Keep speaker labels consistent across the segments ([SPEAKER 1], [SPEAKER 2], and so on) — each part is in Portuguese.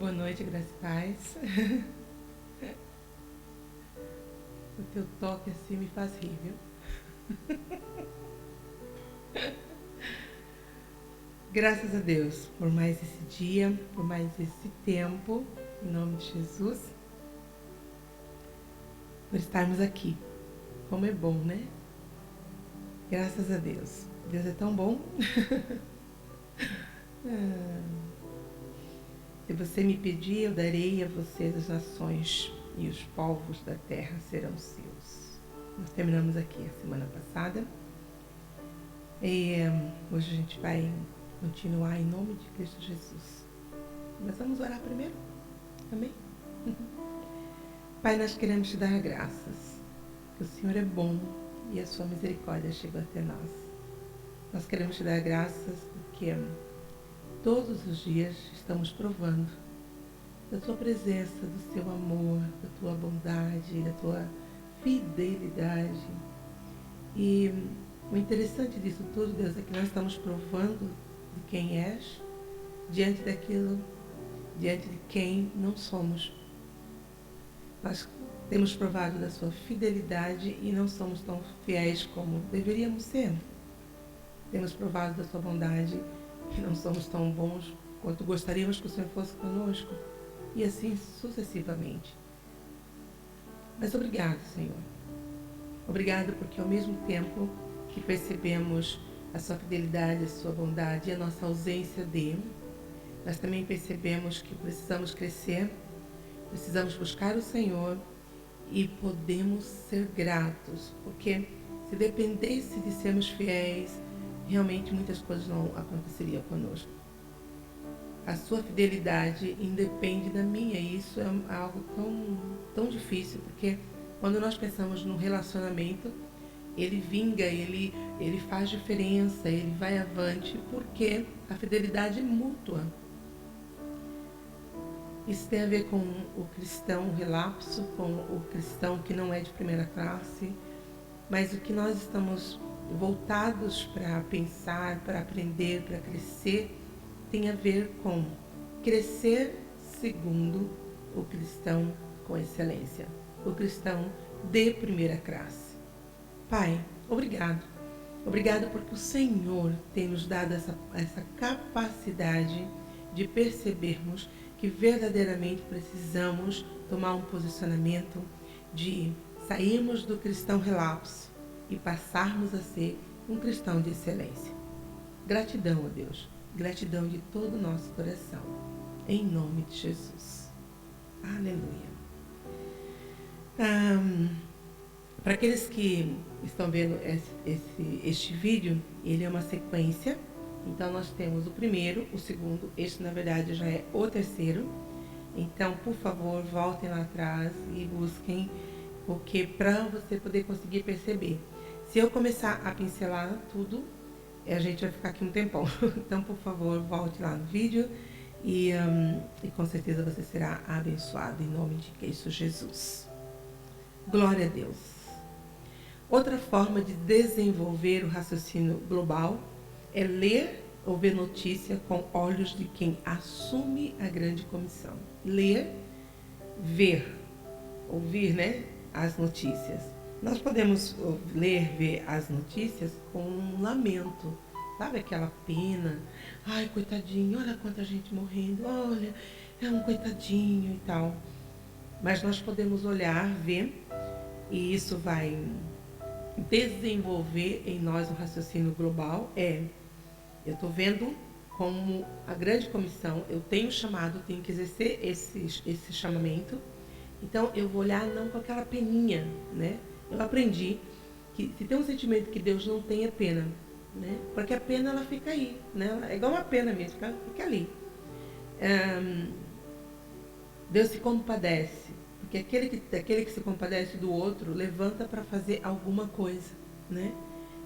[SPEAKER 1] boa noite, graça e paz. O teu toque assim me faz rir, viu? Graças a Deus por mais esse dia, por mais esse tempo, em nome de Jesus, por estarmos aqui. Como é bom, né? Graças a Deus. Deus é tão bom. Se você me pedir, eu darei a vocês as nações e os povos da terra serão seus. Nós terminamos aqui a semana passada. E hoje a gente vai continuar em nome de Cristo Jesus. Mas vamos orar primeiro? Amém? Pai, nós queremos te dar graças, que o Senhor é bom e a sua misericórdia chegou até nós. Nós queremos te dar graças porque todos os dias estamos provando da tua presença, do seu amor, da tua bondade, da tua fidelidade. E o interessante disso tudo, Deus, é que nós estamos provando de quem és, diante daquilo, diante de quem não somos. Nós temos provado da sua fidelidade e não somos tão fiéis como deveríamos ser. Temos provado da sua bondade e não somos tão bons quanto gostaríamos que o Senhor fosse conosco. E assim sucessivamente. Mas obrigado, Senhor. Obrigado porque ao mesmo tempo que percebemos a sua fidelidade, a sua bondade e a nossa ausência dele, nós também percebemos que precisamos crescer, precisamos buscar o Senhor e podemos ser gratos, porque se dependesse de sermos fiéis, realmente muitas coisas não aconteceriam conosco. A sua fidelidade independe da minha, e isso é algo tão difícil, porque quando nós pensamos no relacionamento, ele vinga, ele faz diferença, ele vai avante, porque a fidelidade é mútua. Isso tem a ver com o cristão relapso, com o cristão que não é de primeira classe, mas o que nós estamos voltados para pensar, para aprender, para crescer, tem a ver com crescer segundo o cristão com excelência, o cristão de primeira classe. Pai, obrigado. Obrigado porque o Senhor tem nos dado essa capacidade de percebermos que verdadeiramente precisamos tomar um posicionamento de sairmos do cristão relapso e passarmos a ser um cristão de excelência. Gratidão a Deus. Gratidão de todo o nosso coração. Em nome de Jesus. Aleluia. Para aqueles que estão vendo este vídeo, ele é uma sequência. Então, nós temos o primeiro, o segundo. Este, na verdade, já é o terceiro. Então, por favor, voltem lá atrás e busquem, porque para você poder conseguir perceber. Se eu começar a pincelar tudo, a gente vai ficar aqui um tempão. Então, por favor, volte lá no vídeo e com certeza você será abençoado em nome de Cristo Jesus. Glória a Deus. Outra forma de desenvolver o raciocínio global é ler ou ver notícia com olhos de quem assume a grande comissão. Ler, ver, ouvir, né, as notícias. Nós podemos ler, ver as notícias com um lamento, sabe aquela pena? Ai, coitadinho, olha quanta gente morrendo, olha, é um coitadinho e tal. Mas nós podemos olhar, ver, e isso vai desenvolver em nós um raciocínio global. Eu estou vendo como a grande comissão, eu tenho chamado, tenho que exercer esse chamamento, então eu vou olhar não com aquela peninha, né? Eu aprendi que se tem um sentimento que Deus não tem é pena, né? Porque a pena ela fica aí, né? É igual uma pena mesmo, fica ali. Deus se compadece, porque aquele que se compadece do outro levanta para fazer alguma coisa, né?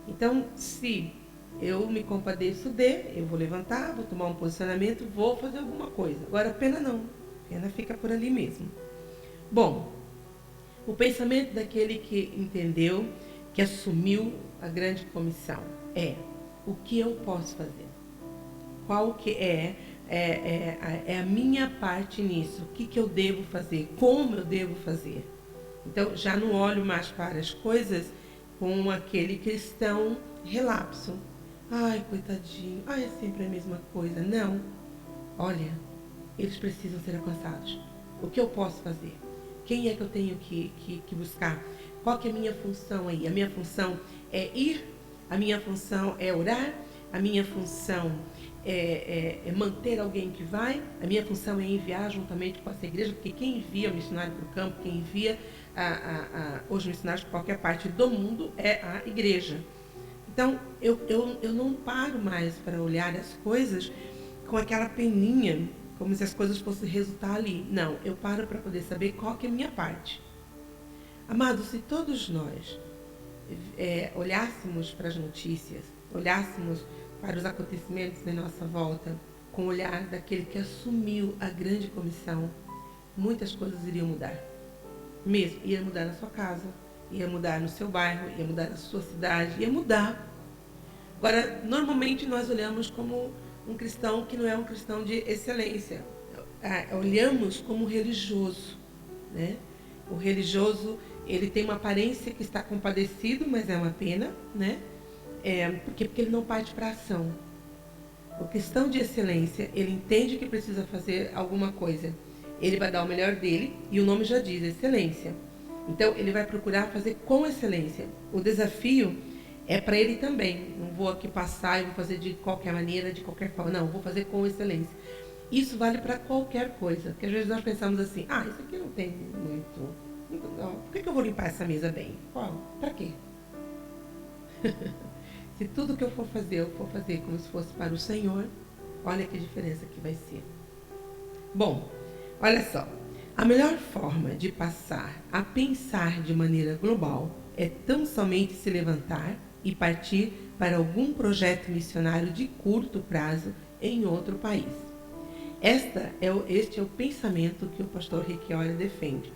[SPEAKER 1] Então, se eu me compadeço eu vou levantar, vou tomar um posicionamento, vou fazer alguma coisa. Agora, a pena não, a pena fica por ali mesmo. Bom, o pensamento daquele que entendeu, que assumiu a grande comissão é: o que eu posso fazer? Qual que é é a minha parte nisso. O que eu devo fazer? Como eu devo fazer? Então, já não olho mais para as coisas com aquele cristão relapso. Ai, coitadinho. Ai, é sempre a mesma coisa. Não. Olha, eles precisam ser alcançados. O que eu posso fazer? Quem é que eu tenho que buscar? Qual que é a minha função aí? A minha função é ir? A minha função é orar? A minha função é manter alguém que vai? A minha função é enviar juntamente com essa igreja? Porque quem envia o missionário para o campo, quem envia os missionários para qualquer parte do mundo é a igreja. Então, eu não paro mais para olhar as coisas com aquela peninha, como se as coisas fossem resultar ali. Não, eu paro para poder saber qual que é a minha parte. Amados, se todos nós olhássemos para as notícias, olhássemos para os acontecimentos em nossa volta, com o olhar daquele que assumiu a grande comissão, muitas coisas iriam mudar. Mesmo, ia mudar na sua casa, ia mudar no seu bairro, ia mudar na sua cidade, ia mudar. Agora, normalmente nós olhamos como um cristão que não é um cristão de excelência. Olhamos como religioso, né? O religioso, ele tem uma aparência que está compadecido, mas é uma pena, né? Porque ele não parte para a ação. O cristão de excelência, ele entende que precisa fazer alguma coisa. Ele vai dar o melhor dele, e o nome já diz, excelência. Então, ele vai procurar fazer com excelência. O desafio é para ele também. Não vou aqui passar e vou fazer de qualquer maneira, de qualquer forma. Não, vou fazer com excelência. Isso vale para qualquer coisa. Porque às vezes nós pensamos assim, isso aqui não tem muito... Não, por que eu vou limpar essa mesa bem? Para quê? Se tudo que eu for fazer, eu for fazer como se fosse para o Senhor, olha que diferença que vai ser. Bom, olha só. A melhor forma de passar a pensar de maneira global é tão somente se levantar e partir para algum projeto missionário de curto prazo em outro país. Este é o pensamento que o pastor Requiori defende.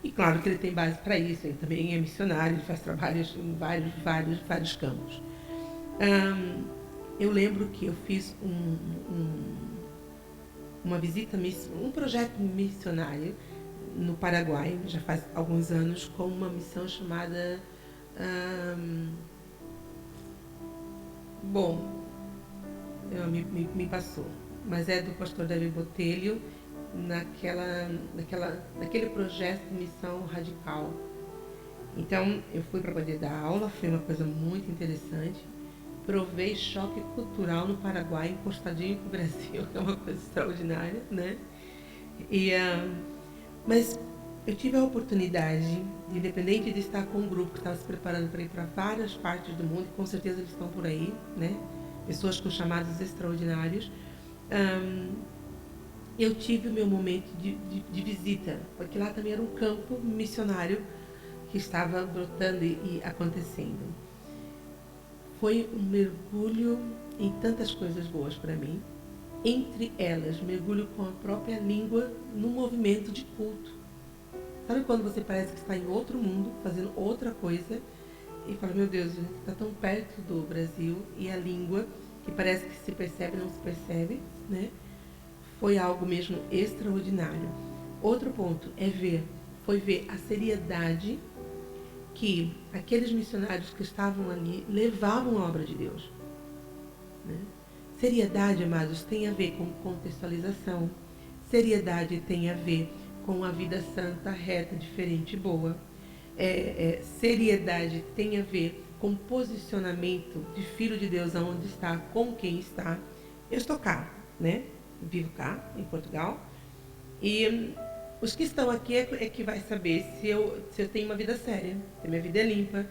[SPEAKER 1] E claro que ele tem base para isso, ele também é missionário, ele faz trabalhos em vários campos. Eu lembro que eu fiz uma visita, um projeto missionário no Paraguai, já faz alguns anos, com uma missão chamada... me passou, mas é do pastor David Botelho, naquele projeto de missão radical. Então, eu fui para poder dar aula, foi uma coisa muito interessante. Provei choque cultural no Paraguai, encostadinho com o Brasil, que é uma coisa extraordinária, né? Mas eu tive a oportunidade, independente de estar com um grupo que estava se preparando para ir para várias partes do mundo, e com certeza eles estão por aí, né? Pessoas com chamados extraordinários. Eu tive o meu momento de visita, porque lá também era um campo missionário que estava brotando e acontecendo. Foi um mergulho em tantas coisas boas para mim. Entre elas, mergulho com a própria língua no movimento de culto. Sabe quando você parece que está em outro mundo, fazendo outra coisa, e fala, meu Deus, está tão perto do Brasil, e a língua, que parece que se percebe, não se percebe, né? Foi algo mesmo extraordinário. Outro ponto foi ver a seriedade que aqueles missionários que estavam ali levavam a obra de Deus, né? Seriedade, amados, tem a ver com contextualização. Seriedade tem a ver com a vida santa, reta, diferente e boa. Seriedade tem a ver com posicionamento de filho de Deus aonde está, com quem está. Eu estou cá, né? Vivo cá, em Portugal. E os que estão aqui é que vai saber se eu tenho uma vida séria, se minha vida é limpa,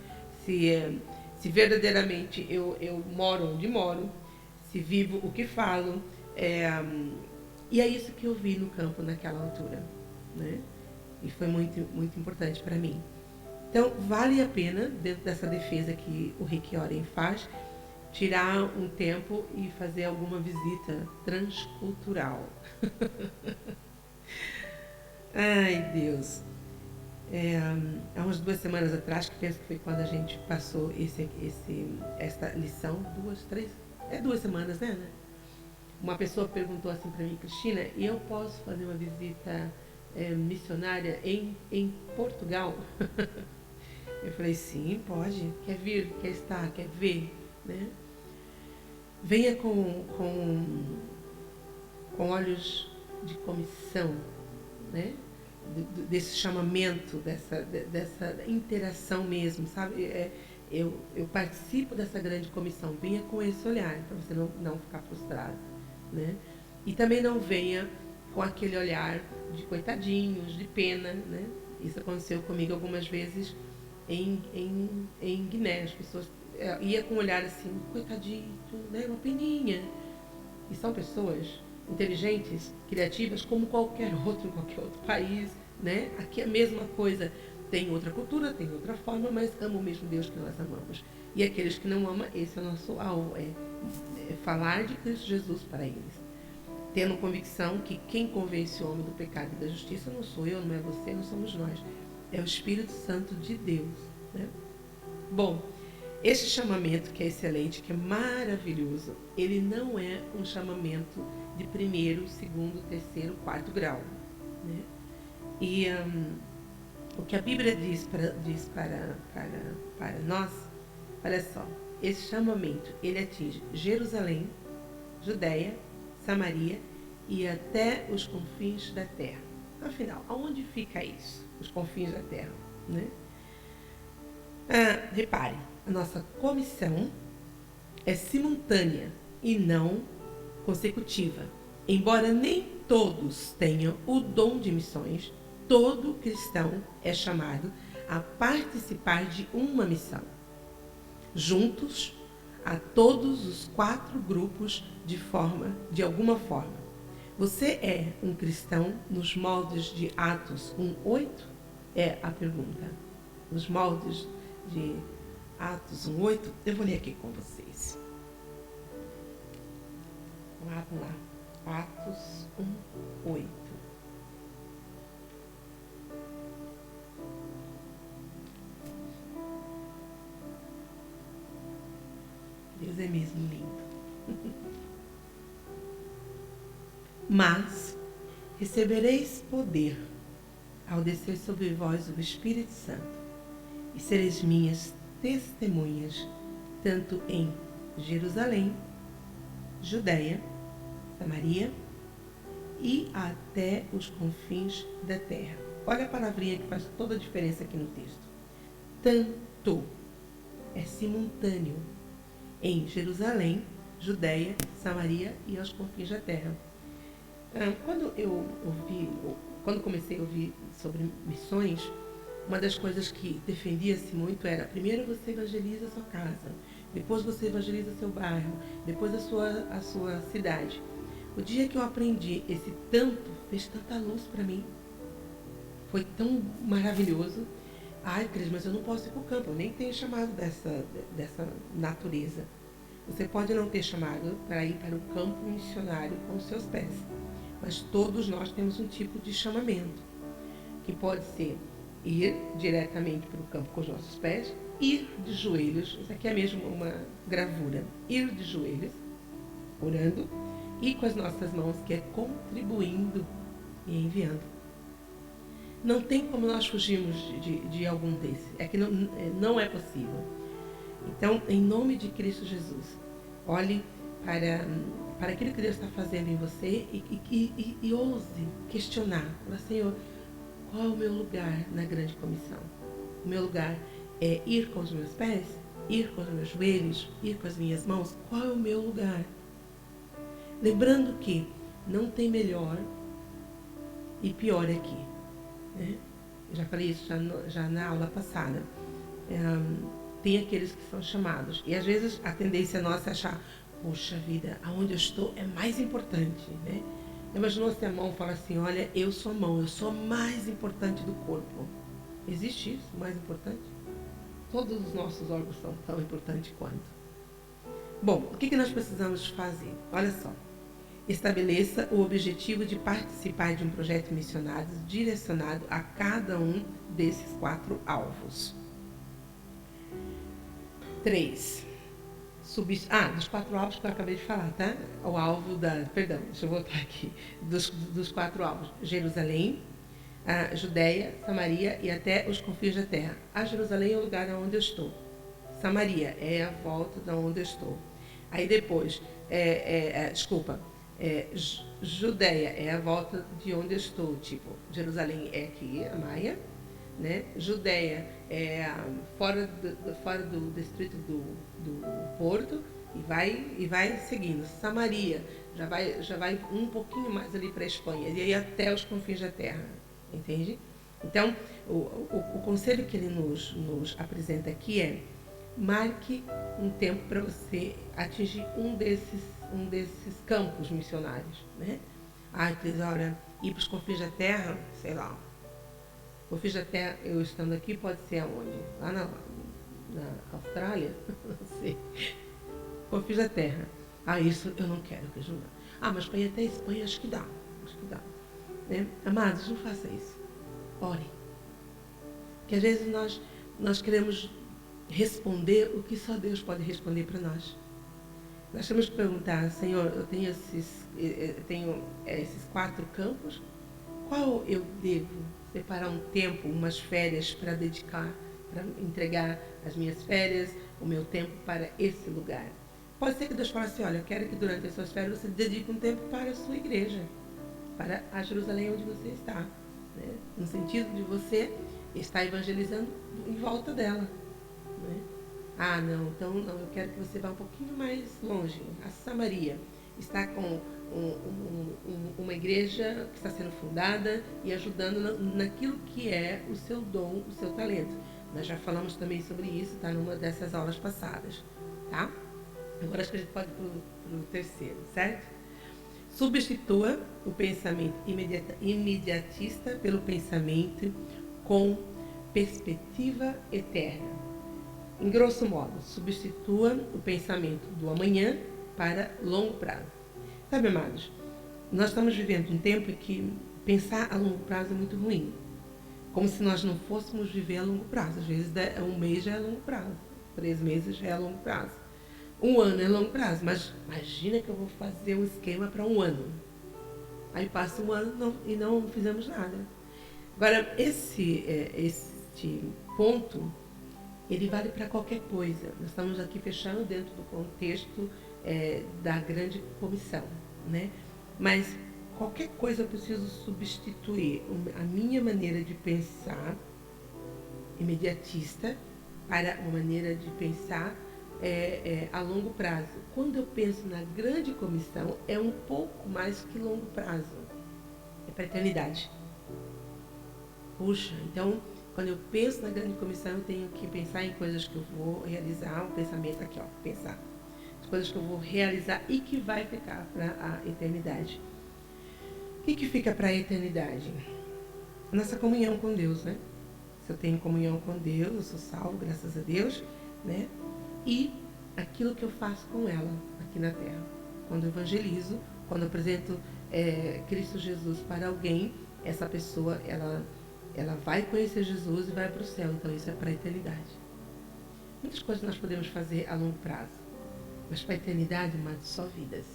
[SPEAKER 1] se verdadeiramente eu moro onde moro, se vivo o que falo. E é isso que eu vi no campo naquela altura, né? E foi muito, muito importante para mim. Então, vale a pena, dentro dessa defesa que o Requiori faz, tirar um tempo e fazer alguma visita transcultural. Ai, Deus. Há umas 2 semanas atrás, que penso que foi quando a gente passou esta lição, 2 semanas, né? Uma pessoa perguntou assim para mim, Cristina, eu posso fazer uma visita missionária em Portugal? Eu falei, sim, pode. Quer vir, quer estar, quer ver, né? Venha com olhos de comissão, né? Desse chamamento, dessa interação mesmo, sabe? Eu participo dessa grande comissão. Venha com esse olhar, para você não ficar frustrado, né? E também não venha com aquele olhar de coitadinhos, de pena, né? Isso aconteceu comigo algumas vezes em Guiné. As pessoas iam com um olhar assim, coitadinho, né? Uma peninha. E são pessoas inteligentes, criativas, como qualquer outro em qualquer outro país, né? Aqui é a mesma coisa. Tem outra cultura, tem outra forma, mas amam o mesmo Deus que nós amamos. E aqueles que não amam, esse é o nosso alvo, é falar de Cristo Jesus para eles. Tendo convicção que quem convence o homem do pecado e da justiça não sou eu, não é você, não somos nós. É o Espírito Santo de Deus, né? Bom, esse chamamento que é excelente, que é maravilhoso, ele não é um chamamento de primeiro, segundo, terceiro, quarto grau, né? E o que a Bíblia diz para nós, olha só, esse chamamento, ele atinge Jerusalém, Judéia, Samaria e até os confins da terra. Afinal, aonde fica isso? Os confins da terra, né? Repare, a nossa comissão é simultânea e não consecutiva. Embora nem todos tenham o dom de missões, todo cristão é chamado a participar de uma missão. Juntos, a todos os 4 grupos de alguma forma. Você é um cristão nos moldes de Atos 1:8? É a pergunta. Nos moldes de Atos 1:8, eu vou ler aqui com vocês. Vamos lá. Atos 1:8. Deus é mesmo lindo. Mas recebereis poder ao descer sobre vós o Espírito Santo, e sereis minhas testemunhas, tanto em Jerusalém, Judéia, Samaria e até os confins da terra. Olha a palavrinha que faz toda a diferença aqui no texto. Tanto é simultâneo em Jerusalém, Judéia, Samaria e aos confins da terra. Quando comecei a ouvir sobre missões, uma das coisas que defendia-se muito era: primeiro você evangeliza a sua casa, depois você evangeliza seu bairro, depois a sua cidade. O dia que eu aprendi esse tanto, fez tanta luz para mim. Foi tão maravilhoso. Ai, Cris, mas eu não posso ir para o campo, eu nem tenho chamado dessa natureza. Você pode não ter chamado para ir para o campo missionário com os seus pés, mas todos nós temos um tipo de chamamento, que pode ser ir diretamente para o campo com os nossos pés, ir de joelhos, isso aqui é mesmo uma gravura, ir de joelhos, orando, e com as nossas mãos, que é contribuindo e enviando. Não tem como nós fugirmos de algum desses. É que não é possível. Então, em nome de Cristo Jesus, olhe para aquilo que Deus está fazendo em você e ouse questionar. Fala: Senhor, qual é o meu lugar na grande comissão? O meu lugar é ir com os meus pés? Ir com os meus joelhos? Ir com as minhas mãos? Qual é o meu lugar? Lembrando que não tem melhor e pior aqui. Eu já falei isso já na aula passada. Tem aqueles que são chamados, e às vezes a tendência nossa é achar: poxa vida, aonde eu estou é mais importante, né? Imaginou se a mão fala assim: olha, eu sou a mão, eu sou a mais importante do corpo. Existe isso, mais importante? Todos os nossos órgãos são tão importantes quanto. Bom, o que nós precisamos fazer? Olha só. Estabeleça o objetivo de participar de um projeto missionário direcionado a cada um desses 4 alvos. 3. dos 4 alvos que eu acabei de falar, tá? O alvo da... Perdão, deixa eu voltar aqui. Dos 4 alvos. Jerusalém, a Judéia, Samaria e até os confins da terra. A Jerusalém é o lugar onde eu estou. Samaria é a volta de onde eu estou. Aí depois, Judéia é a volta de onde eu estou. Tipo, Jerusalém é aqui, a Maia, né? Judéia é fora do distrito do Porto e vai seguindo. Samaria já vai um pouquinho mais ali para a Espanha e aí até os confins da terra, entende? Então, o conselho que ele nos apresenta aqui é: marque um tempo para você atingir um desses campos missionários, né? Olha, ir para os confins da terra, sei lá. Confins da terra, eu estando aqui, pode ser aonde? Lá na Austrália? Não sei. Confins da terra. Isso eu não quero que ajude. Mas para ir até a Espanha, acho que dá. Né? Amados, não faça isso. Ore. Porque às vezes nós queremos responder o que só Deus pode responder para nós. Nós temos que perguntar: Senhor, eu tenho esses 4 campos, qual eu devo separar um tempo, umas férias para dedicar, para entregar as minhas férias, o meu tempo para esse lugar? Pode ser que Deus fale assim: olha, eu quero que durante as suas férias você dedique um tempo para a sua igreja, para a Jerusalém onde você está, né? No sentido de você estar evangelizando em volta dela, né? Então não, eu quero que você vá um pouquinho mais longe. A Samaria está com uma igreja que está sendo fundada e ajudando naquilo que é o seu dom, o seu talento. Nós já falamos também sobre isso, está numa dessas aulas passadas, tá? Agora acho que a gente pode ir para o terceiro, certo? Substitua o pensamento imediatista pelo pensamento com perspectiva eterna. Em grosso modo, substitua o pensamento do amanhã para longo prazo. Sabe, amados, nós estamos vivendo um tempo em que pensar a longo prazo é muito ruim. Como se nós não fôssemos viver a longo prazo. Às vezes, um mês já é longo prazo, 3 meses já é longo prazo, 1 ano é longo prazo. Mas imagina que eu vou fazer um esquema para 1 ano. Aí passa 1 ano e não fizemos nada. Agora, este ponto, ele vale para qualquer coisa. Nós estamos aqui fechando dentro do contexto da grande comissão, né? Mas qualquer coisa eu preciso substituir a minha maneira de pensar imediatista para uma maneira de pensar a longo prazo. Quando eu penso na grande comissão, é um pouco mais que longo prazo. É para a eternidade. Puxa, então, quando eu penso na grande comissão, eu tenho que pensar em coisas que eu vou realizar. O pensamento aqui, pensar. As coisas que eu vou realizar e que vai ficar para a eternidade. O que fica para a eternidade? Nossa comunhão com Deus, né? Se eu tenho comunhão com Deus, eu sou salvo, graças a Deus, né? E aquilo que eu faço com ela aqui na Terra. Quando eu evangelizo, quando eu apresento Cristo Jesus para alguém, essa pessoa, ela vai conhecer Jesus e vai para o céu. Então isso é para a eternidade. Muitas coisas nós podemos fazer a longo prazo, mas para a eternidade, mas só vidas.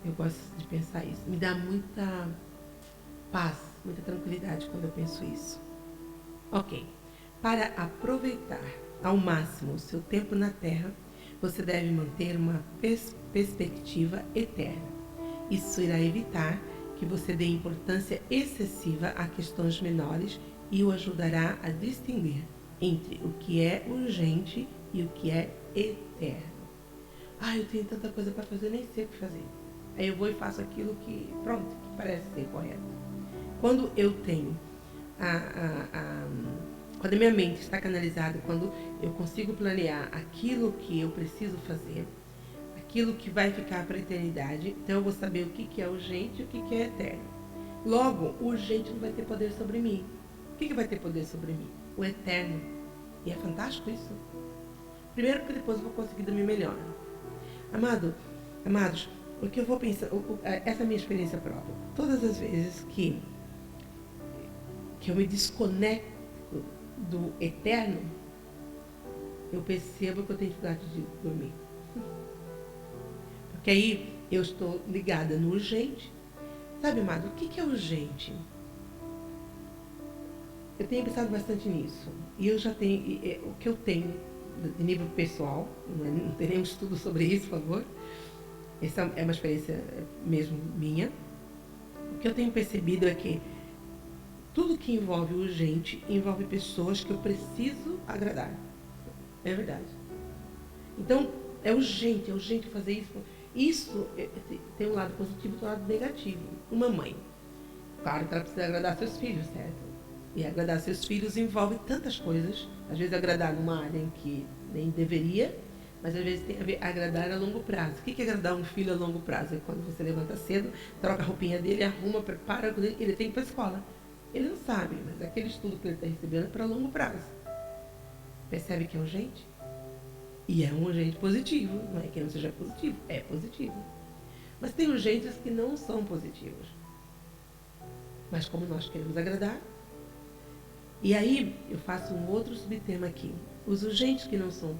[SPEAKER 1] Eu gosto de pensar isso. Me dá muita paz, muita tranquilidade quando eu penso isso. Ok. Para aproveitar ao máximo o seu tempo na Terra, você deve manter uma perspectiva eterna. Isso irá evitar que você dê importância excessiva a questões menores e o ajudará a distinguir entre o que é urgente e o que é eterno. Eu tenho tanta coisa para fazer, nem sei o que fazer. Aí eu vou e faço aquilo que parece ser correto. Quando eu tenho quando a minha mente está canalizada, quando eu consigo planear aquilo que eu preciso fazer, aquilo que vai ficar para a eternidade, então eu vou saber o que é urgente e o que é eterno. Logo, o urgente não vai ter poder sobre mim. O que vai ter poder sobre mim? O eterno. E é fantástico isso. Primeiro, porque depois eu vou conseguir dormir melhor. Amados, o que eu vou pensar, essa é a minha experiência própria. Todas as vezes que eu me desconecto do eterno, eu percebo que eu tenho dificuldade de dormir. Porque aí eu estou ligada no urgente. Sabe, amado, o que é urgente? Eu tenho pensado bastante nisso. E eu já tenho, o que eu tenho de nível pessoal, não tem nenhum estudo sobre isso, por favor. Essa é uma experiência mesmo minha. O que eu tenho percebido é que tudo que envolve urgente envolve pessoas que eu preciso agradar. É verdade. Então, é urgente fazer isso. Isso tem um lado positivo e um lado negativo. Uma mãe, claro que ela precisa agradar seus filhos, certo? E agradar seus filhos envolve tantas coisas. Às vezes agradar numa área em que nem deveria, mas às vezes tem a ver agradar a longo prazo. O que é agradar um filho a longo prazo? É quando você levanta cedo, troca a roupinha dele, arruma, prepara, ele tem que ir para a escola. Ele não sabe, mas aquele estudo que ele está recebendo é para longo prazo. Percebe que é urgente? E é um urgente positivo, não é que não seja positivo, é positivo. Mas tem urgentes que não são positivos. Mas como nós queremos agradar, e aí eu faço um outro subtema aqui. Os urgentes que não são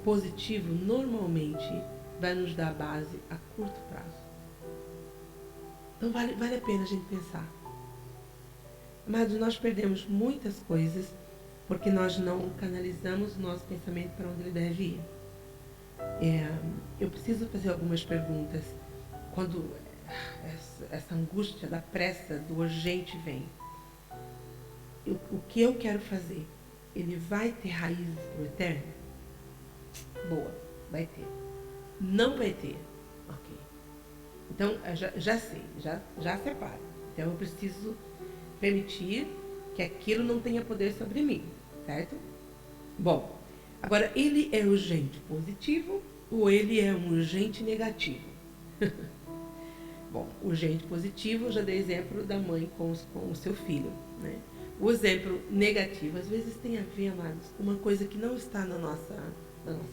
[SPEAKER 1] positivos, normalmente vai nos dar base a curto prazo. Então vale a pena a gente pensar. Mas nós perdemos muitas coisas porque nós não canalizamos o nosso pensamento para onde ele deve ir. Eu preciso fazer algumas perguntas quando essa angústia da pressa, do urgente vem. O que eu quero fazer, ele vai ter raízes para o eterno? Boa, vai ter. Não vai ter? Ok. Então, já sei, já separo. Então, eu preciso permitir que aquilo não tenha poder sobre mim, certo? Bom, agora, ele é urgente positivo ou ele é um urgente negativo? Bom, urgente positivo, eu já dei exemplo da mãe com o seu filho, né? O exemplo negativo, às vezes tem a ver, amados, com uma coisa que não está na nossa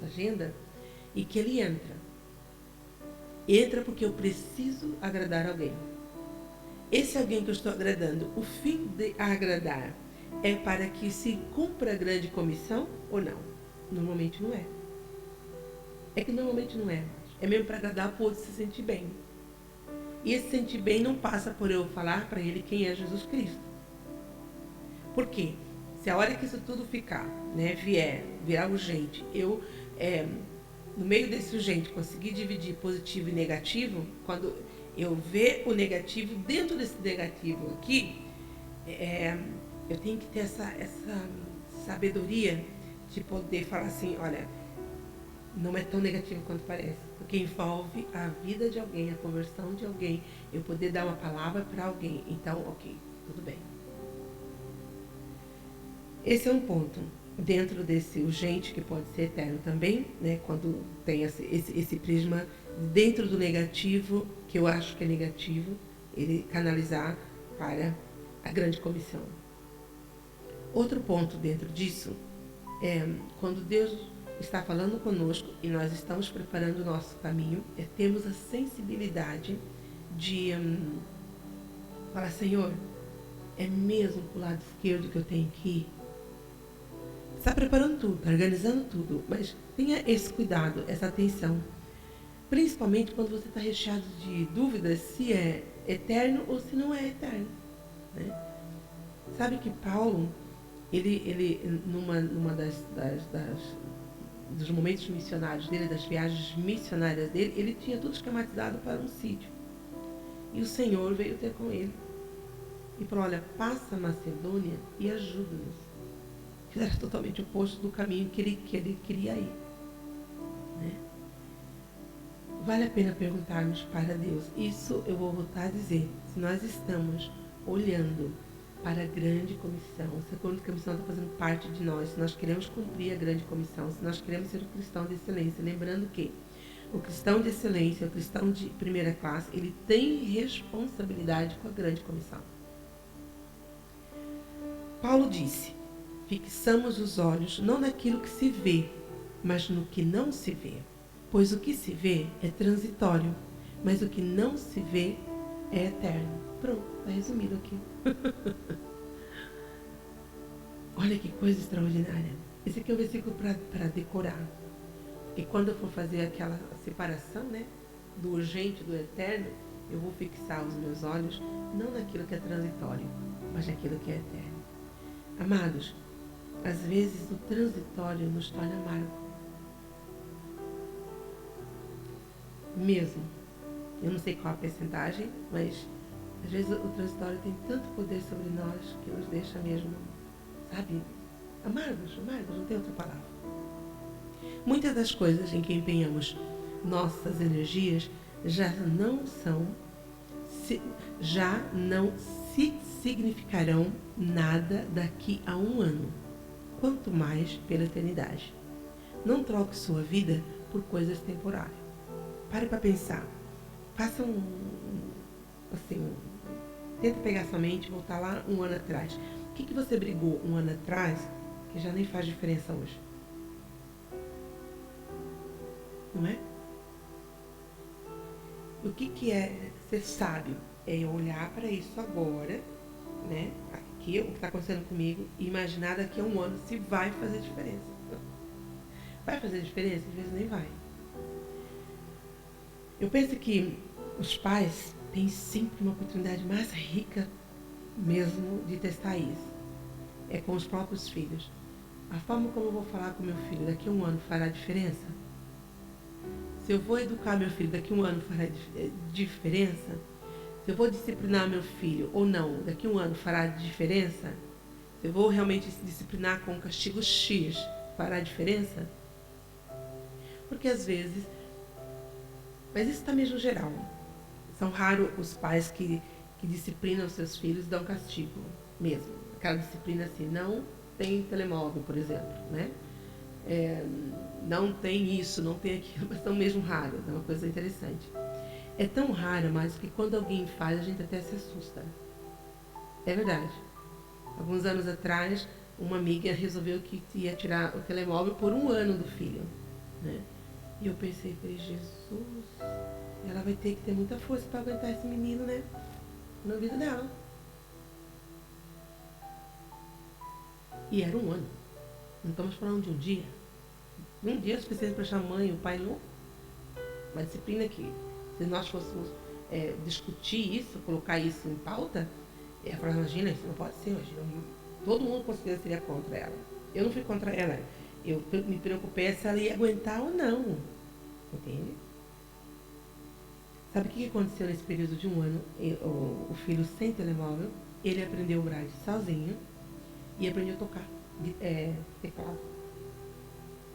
[SPEAKER 1] agenda e que ele entra. Entra porque eu preciso agradar alguém. Esse alguém que eu estou agradando, o fim de agradar é para que se cumpra a grande comissão ou não? Normalmente não é. É que normalmente não é. É mesmo para agradar para o outro se sentir bem. E esse sentir bem não passa por eu falar para ele quem é Jesus Cristo. Por quê? Se a hora que isso tudo ficar, né, virar urgente, eu, no meio desse urgente, conseguir dividir positivo e negativo, quando eu ver o negativo, dentro desse negativo aqui, eu tenho que ter essa sabedoria de poder falar assim, olha, não é tão negativo quanto parece, porque envolve a vida de alguém, a conversão de alguém, eu poder dar uma palavra para alguém. Então, ok, tudo bem. Esse é um ponto. Dentro desse urgente, que pode ser eterno também, né, quando tem esse prisma dentro do negativo, que eu acho que é negativo, ele canalizar para a grande comissão. Outro ponto dentro disso é quando Deus está falando conosco e nós estamos preparando o nosso caminho, temos a sensibilidade de falar, Senhor, é mesmo para o lado esquerdo que eu tenho que ir? Está preparando tudo, está organizando tudo, mas tenha esse cuidado, essa atenção. Principalmente quando você está recheado de dúvidas se é eterno ou se não é eterno, né? Sabe que Paulo, ele numa dos momentos missionários dele, das viagens missionárias dele, ele tinha tudo esquematizado para um sítio. E o Senhor veio ter com ele e falou, olha, passa a Macedônia e ajuda-nos. Que era totalmente oposto do caminho que ele queria ir, né? Vale a pena perguntarmos para Deus. Isso eu vou voltar a dizer. Se nós estamos olhando para a grande comissão, se a grande comissão está fazendo parte de nós, se nós queremos cumprir a grande comissão, se nós queremos ser um cristão de excelência, lembrando que o cristão de excelência, o cristão de primeira classe, ele tem responsabilidade com a grande comissão. Paulo disse, fixamos os olhos não naquilo que se vê, mas no que não se vê. Pois o que se vê é transitório, mas o que não se vê é eterno. Pronto, está resumido aqui. Olha que coisa extraordinária. Esse aqui é o versículo para decorar. E quando eu for fazer aquela separação, né, do urgente e do eterno, eu vou fixar os meus olhos não naquilo que é transitório, mas naquilo que é eterno. Amados, às vezes o transitório nos torna amargo. Mesmo. Eu não sei qual a percentagem, mas às vezes o transitório tem tanto poder sobre nós que nos deixa mesmo, sabe, amargos, não tem outra palavra. Muitas das coisas em que empenhamos nossas energias já não se significarão nada daqui a um ano, quanto mais pela eternidade. Não troque sua vida por coisas temporárias. Pare para pensar. Faça tenta pegar sua mente e voltar lá um ano atrás. O que você brigou um ano atrás que já nem faz diferença hoje? Não é? O que é ser sábio? É eu olhar para isso agora, né? Aqui, o que está acontecendo comigo, e imaginar daqui a um ano se vai fazer diferença. Vai fazer diferença? Às vezes nem vai. Eu penso que os pais têm sempre uma oportunidade mais rica mesmo de testar isso. É com os próprios filhos. A forma como eu vou falar com meu filho daqui a um ano fará diferença? Se eu vou educar meu filho daqui a um ano fará diferença? Se eu vou disciplinar meu filho ou não, daqui a um ano fará diferença? Se eu vou realmente se disciplinar com um castigo X, fará diferença? Porque às vezes, mas isso está mesmo geral, são raros os pais que disciplinam os seus filhos e dão castigo mesmo. Aquela disciplina assim, não tem telemóvel, por exemplo, né? Não tem isso, não tem aquilo, mas são mesmo raros, é uma coisa interessante. É tão raro, mas que quando alguém faz, a gente até se assusta. É verdade. Alguns anos atrás, uma amiga resolveu que ia tirar o telemóvel por um ano do filho, né? E eu pensei, falei, Jesus, ela vai ter que ter muita força para aguentar esse menino, né? Na vida dela. E era um ano. Não estamos falando de um dia. Um dia é suficiente para deixar a mãe e o pai louco. Uma disciplina que, se nós fôssemos discutir isso, colocar isso em pauta, falar, imagina, isso não pode ser, imagina, todo mundo com certeza seria contra ela. Eu não fui contra ela. Eu me preocupei se ela ia aguentar ou não. Entende? Sabe o que aconteceu nesse período de um ano? O filho sem telemóvel, ele aprendeu o braille sozinho e aprendeu a tocar teclado.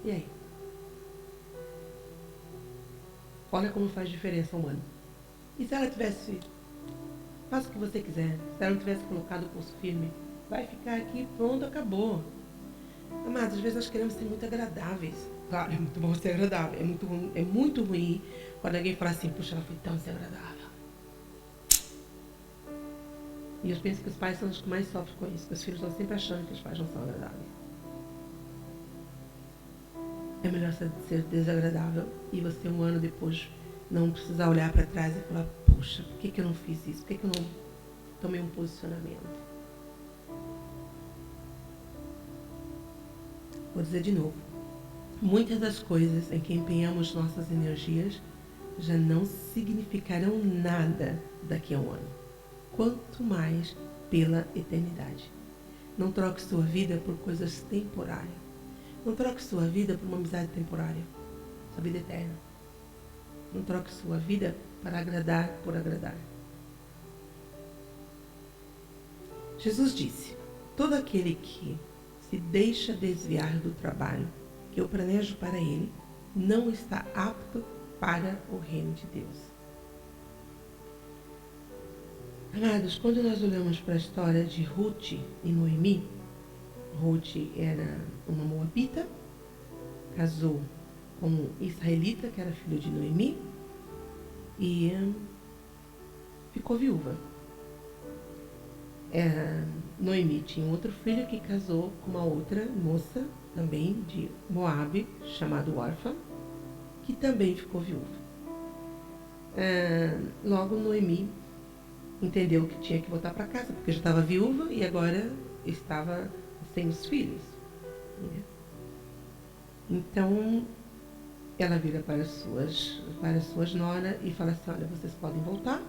[SPEAKER 1] E aí? Olha como faz diferença um ano. E se ela tivesse, faça o que você quiser, se ela não tivesse colocado o pulso firme, vai ficar aqui, pronto, acabou. Amados, às vezes nós queremos ser muito agradáveis. Claro, é muito bom ser agradável. É muito ruim quando alguém fala assim, puxa, ela foi tão desagradável. E eu penso que os pais são os que mais sofrem com isso. Os filhos estão sempre achando que os pais não são agradáveis. É melhor ser desagradável e você um ano depois não precisar olhar para trás e falar, puxa, por que eu não fiz isso? Por que eu não tomei um posicionamento? Vou dizer de novo. Muitas das coisas em que empenhamos nossas energias já não significarão nada daqui a um ano, quanto mais pela eternidade. Não troque sua vida por coisas temporárias. Não troque sua vida por uma amizade temporária. Sua vida eterna. Não troque sua vida para agradar por agradar. Jesus disse, todo aquele que se deixa desviar do trabalho que eu planejo para ele, não está apto para o reino de Deus. Amados, quando nós olhamos para a história de Ruth e Noemi, Ruth era uma moabita, casou com um israelita, que era filho de Noemi, e ficou viúva. Noemi tinha um outro filho que casou com uma outra moça, também de Moabe, chamada Orfa, que também ficou viúva. Logo Noemi entendeu que tinha que voltar para casa, porque já estava viúva e agora estava sem os filhos. Então, ela vira para as suas noras e fala assim: olha, vocês podem voltar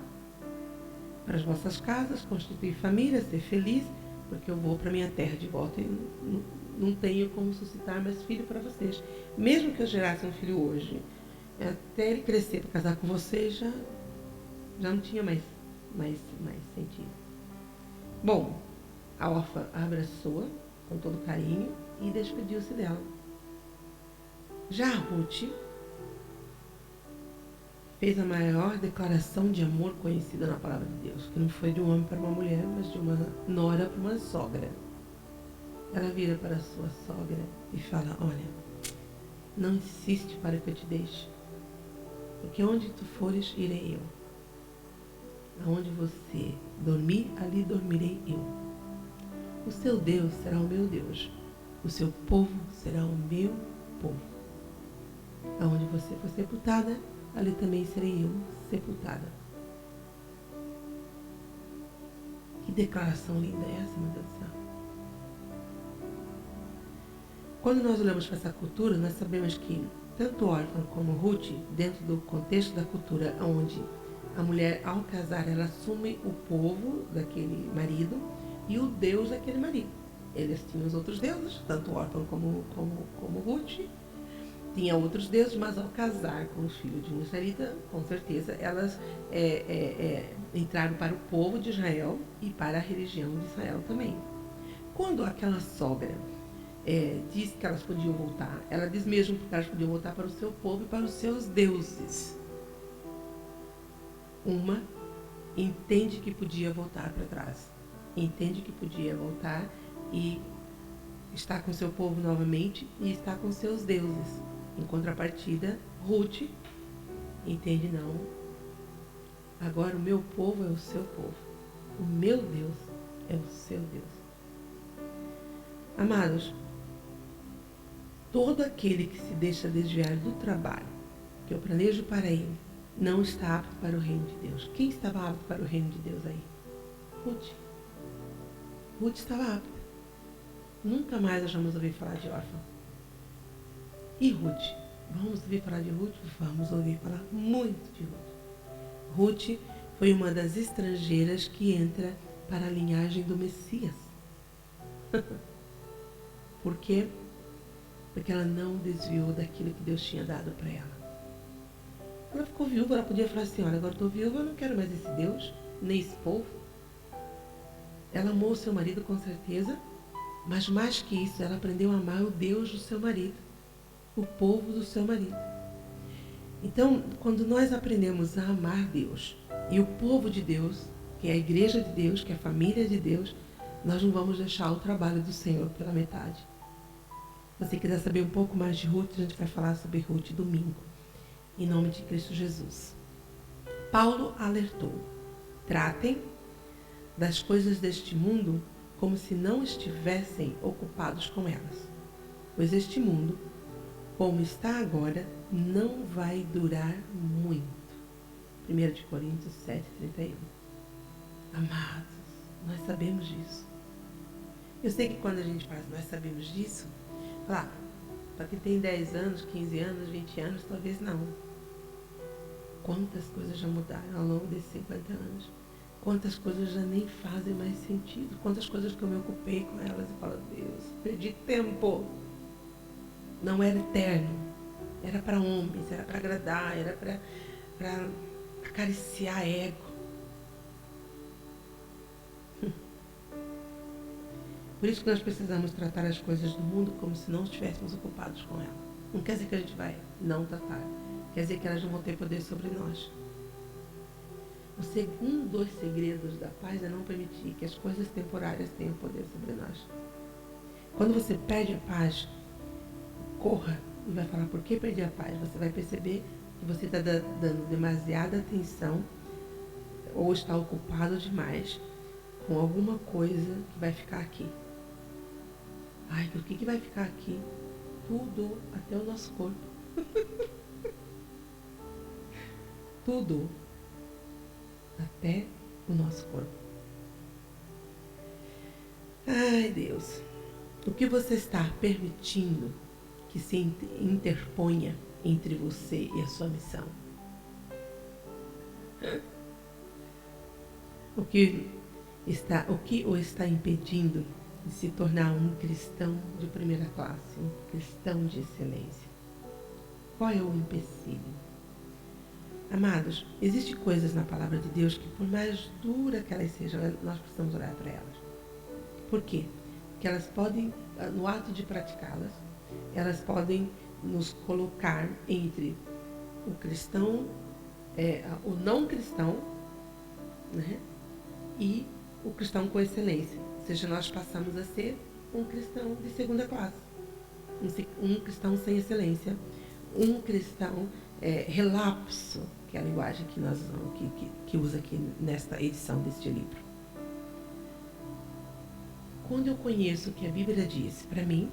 [SPEAKER 1] para as vossas casas, constituir família, ser feliz, porque eu vou para minha terra de volta e não tenho como suscitar mais filho para vocês. Mesmo que eu gerasse um filho hoje, até ele crescer para casar com vocês, já não tinha mais sentido. Bom, a órfã a abraçou com todo carinho e despediu-se dela. Já a Ruth fez a maior declaração de amor conhecida na palavra de Deus, que não foi de um homem para uma mulher, mas de uma nora para uma sogra. Ela vira para a sua sogra e fala: olha, não insiste para que eu te deixe, porque onde tu fores, irei eu. Aonde você dormir, ali dormirei eu. O seu Deus será o meu Deus, o seu povo será o meu povo. Aonde você for sepultada, ali também serei eu sepultada. Que declaração linda é essa, meu Deus do céu? Quando nós olhamos para essa cultura, nós sabemos que tanto órfã como Ruth, dentro do contexto da cultura onde a mulher, ao casar, ela assume o povo daquele marido e o Deus daquele marido. Eles tinham os outros deuses, tanto órfã como Ruth, tinha outros deuses, mas ao casar com os filhos de um israelita, com certeza, elas entraram para o povo de Israel e para a religião de Israel também. Quando aquela sogra diz que elas podiam voltar, ela diz mesmo que elas podiam voltar para o seu povo e para os seus deuses. Uma entende que podia voltar para trás, entende que podia voltar e estar com seu povo novamente e estar com seus deuses. Em contrapartida, Ruth entende: não, agora o meu povo é o seu povo, o meu Deus é o seu Deus. Amados, todo aquele que se deixa desviar do trabalho que eu planejo para ele não está apto para o reino de Deus. Quem estava apto para o reino de Deus aí? Ruth. Ruth estava apta. Nunca mais nós vamos ouvir falar de órfã. E Ruth? Vamos ouvir falar de Ruth? Vamos ouvir falar muito de Ruth. Ruth foi uma das estrangeiras que entra para a linhagem do Messias. Por quê? Porque ela não desviou daquilo que Deus tinha dado para ela. Ela ficou viúva, ela podia falar assim: olha, agora estou viúva, eu não quero mais esse Deus, nem esse povo. Ela amou o seu marido com certeza, mas mais que isso, ela aprendeu a amar o Deus do seu marido, o povo do seu marido. Então, quando nós aprendemos a amar Deus e o povo de Deus, que é a igreja de Deus, que é a família de Deus, nós não vamos deixar o trabalho do Senhor pela metade. Se você quiser saber um pouco mais de Ruth, a gente vai falar sobre Ruth domingo, em nome de Cristo Jesus. Paulo alertou: tratem das coisas deste mundo como se não estivessem ocupados com elas, pois este mundo, como está agora, não vai durar muito. 1 Coríntios 7:31. Amados, nós sabemos disso. Eu sei que quando a gente fala nós sabemos disso, claro, para quem tem 10 anos, 15 anos, 20 anos, talvez não. Quantas coisas já mudaram ao longo desses 50 anos. Quantas coisas já nem fazem mais sentido. Quantas coisas que eu me ocupei com elas e falo: Deus, perdi tempo. Não era eterno. Era para homens, era para agradar, era para acariciar ego. Por isso que nós precisamos tratar as coisas do mundo como se não estivéssemos ocupados com ela. Não quer dizer que a gente vai não tratar. Quer dizer que elas não vão ter poder sobre nós. Um dos segredos da paz é não permitir que as coisas temporárias tenham poder sobre nós. Quando você perde a paz, corra e vai falar: por que perdi a paz? Você vai perceber que você está dando demasiada atenção ou está ocupado demais com alguma coisa que vai ficar aqui. Ai, o que vai ficar aqui? Tudo, até o nosso corpo. Tudo, até o nosso corpo. Ai, Deus, o que você está permitindo que se interponha entre você e a sua missão? O que o está impedindo de se tornar um cristão de primeira classe, um cristão de excelência? Qual é o empecilho? Amados, existem coisas na palavra de Deus que, por mais dura que elas sejam, nós precisamos orar para elas. Por quê? Porque elas podem, no ato de praticá-las, elas podem nos colocar entre o cristão, o não cristão, né? E o cristão com excelência. Ou seja, nós passamos a ser um cristão de segunda classe, um cristão sem excelência, um cristão relapso, que é a linguagem que nós usamos, que usa aqui nesta edição deste livro. Quando eu conheço o que a Bíblia diz para mim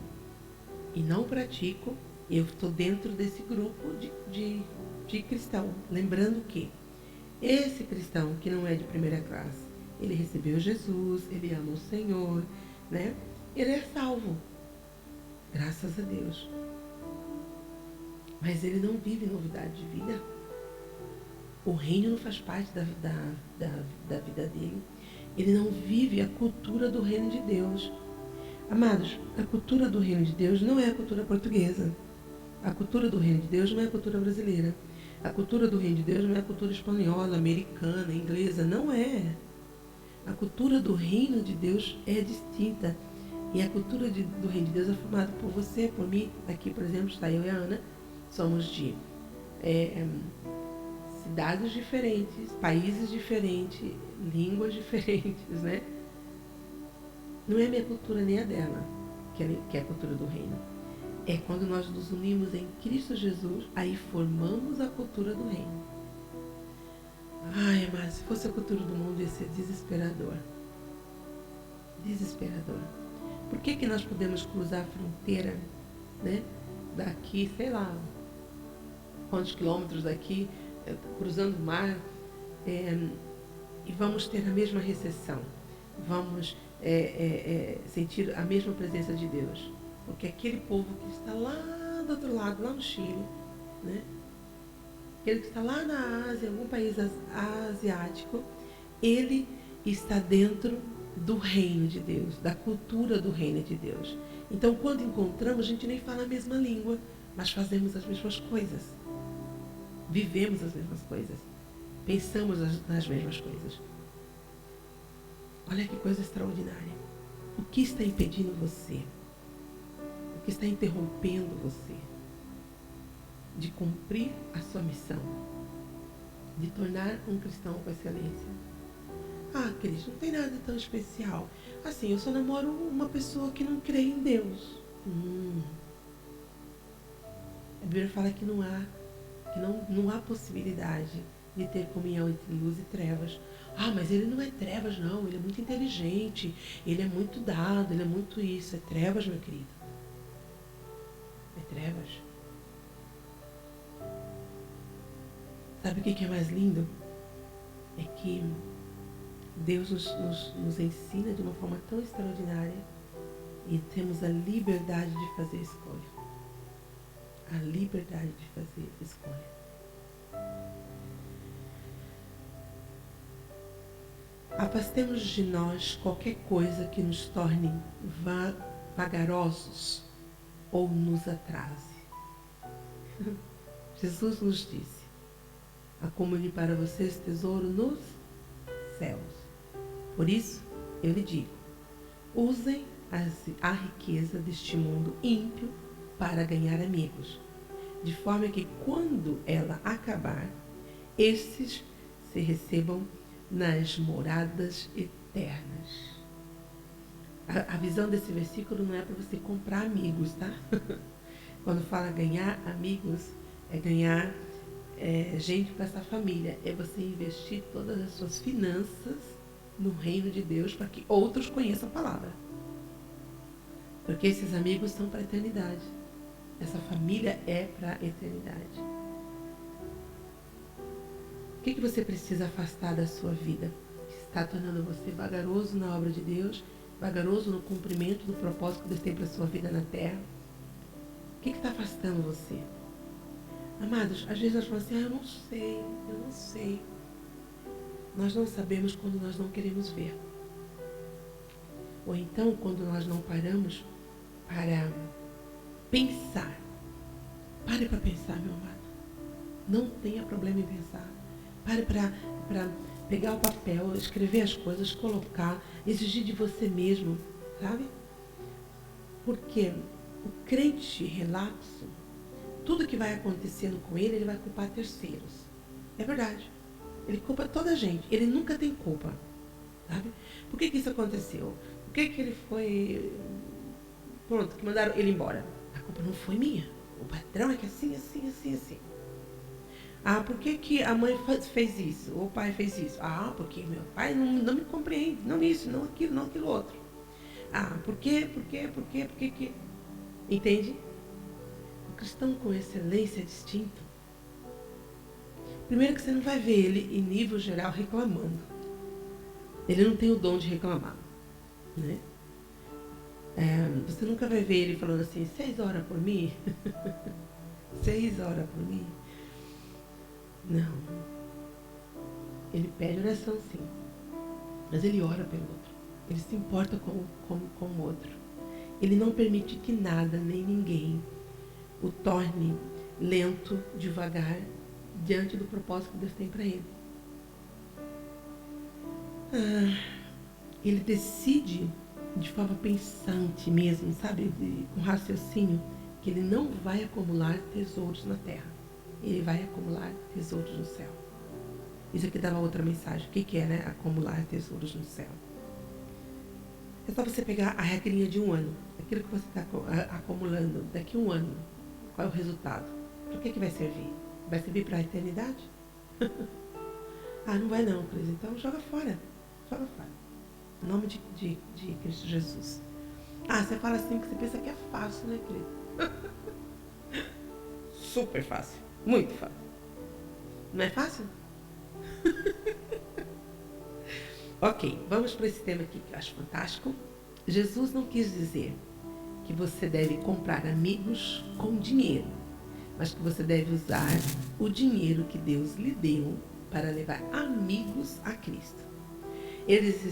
[SPEAKER 1] e não pratico, eu estou dentro desse grupo de cristão. Lembrando que esse cristão que não é de primeira classe, ele recebeu Jesus, ele ama o Senhor, né? Ele é salvo, graças a Deus. Mas ele não vive novidade de vida. O reino não faz parte da vida dele. Ele não vive a cultura do reino de Deus. Amados, a cultura do reino de Deus não é a cultura portuguesa. A cultura do reino de Deus não é a cultura brasileira. A cultura do reino de Deus não é a cultura espanhola, americana, inglesa. Não é. A cultura do reino de Deus é distinta. E a cultura do reino de Deus é formada por você, por mim. Aqui, por exemplo, está eu e a Ana. Somos de cidades diferentes, países diferentes, línguas diferentes, né? Não é a minha cultura nem a dela, que é a cultura do reino. É quando nós nos unimos em Cristo Jesus, aí formamos a cultura do reino. Ai, mas se fosse a cultura do mundo, ia ser desesperador. Desesperador. Por que nós podemos cruzar a fronteira, né? Daqui, sei lá, quantos quilômetros daqui, cruzando o mar, e vamos ter a mesma recepção, vamos sentir a mesma presença de Deus, porque aquele povo que está lá do outro lado, lá no Chile, né? Aquele que está lá na Ásia, em algum país asiático, ele está dentro do reino de Deus, da cultura do reino de Deus. Então, quando encontramos, a gente nem fala a mesma língua, mas fazemos as mesmas coisas. Vivemos as mesmas coisas. Pensamos nas mesmas coisas. Olha que coisa extraordinária. O que está impedindo você? O que está interrompendo você de cumprir a sua missão? De tornar um cristão com excelência? Ah, Cristo, não tem nada tão especial. Assim, eu só namoro uma pessoa que não crê em Deus. A Bíblia fala que não há possibilidade de ter comunhão entre luz e trevas. Ah, mas ele não é trevas, não. Ele é muito inteligente. Ele é muito dado. Ele é muito isso. É trevas, meu querido. É trevas. Sabe o que é mais lindo? É que Deus nos ensina de uma forma tão extraordinária e temos a liberdade de fazer escolha. A liberdade de fazer escolha. Afastemos de nós qualquer coisa que nos torne vagarosos ou nos atrase. Jesus nos disse: acumule para vocês tesouro nos céus. Por isso, eu lhe digo, usem a riqueza deste mundo ímpio para ganhar amigos, de forma que quando ela acabar, estes se recebam nas moradas eternas. A visão desse versículo não é para você comprar amigos, tá? Quando fala ganhar amigos, é ganhar gente para essa família. É você investir todas as suas finanças no reino de Deus para que outros conheçam a palavra. Porque esses amigos são para a eternidade. Essa família é para a eternidade. O que você precisa afastar da sua vida? Que está tornando você vagaroso na obra de Deus, vagaroso no cumprimento do propósito que Deus tem para a sua vida na terra? O que está afastando você? Amados, às vezes nós falamos assim, eu não sei. Nós não sabemos quando nós não queremos ver. Ou então, quando nós não paramos para pensar. Pare para pensar, meu amado. Não tenha problema em pensar. Pare para pegar o papel, escrever as coisas, colocar, exigir de você mesmo, sabe? Porque o crente relapso, tudo que vai acontecendo com ele vai culpar terceiros. É verdade. Ele culpa toda a gente. Ele nunca tem culpa. Sabe? Por que isso aconteceu? Por que ele foi... Pronto, que mandaram ele embora. A culpa não foi minha. O patrão é que assim. Ah, por que a mãe fez isso? Ou o pai fez isso? Ah, porque meu pai não me compreende. Não isso, não aquilo outro. Ah, por quê? Entende? O cristão com excelência é distinto. Primeiro que você não vai ver ele em nível geral reclamando. Ele não tem o dom de reclamar, né? Você nunca vai ver ele falando assim, 6 horas por mim? 6 horas por mim? Não. Ele pede oração sim, mas ele ora pelo outro. Ele se importa com o outro. Ele não permite que nada, nem ninguém, o torne lento, devagar, diante do propósito que Deus tem para ele. Ele decide de forma pensante mesmo, sabe, com raciocínio, que ele não vai acumular tesouros na terra. Ele vai acumular tesouros no céu. Isso aqui dava outra mensagem. O que é, né? Acumular tesouros no céu. É só você pegar a regrinha de um ano. Aquilo que você está acumulando daqui a um ano. Qual é o resultado? Para que vai servir? Vai servir para a eternidade? Ah, não vai não, Cris. Então joga fora. Joga fora. Em nome de Cristo Jesus. Ah, você fala assim que você pensa que é fácil, né, Cris? Super fácil. Muito fácil. Não é fácil? Ok, vamos para esse tema aqui que eu acho fantástico. Jesus não quis dizer que você deve comprar amigos com dinheiro, mas que você deve usar o dinheiro que Deus lhe deu para levar amigos a Cristo. Eles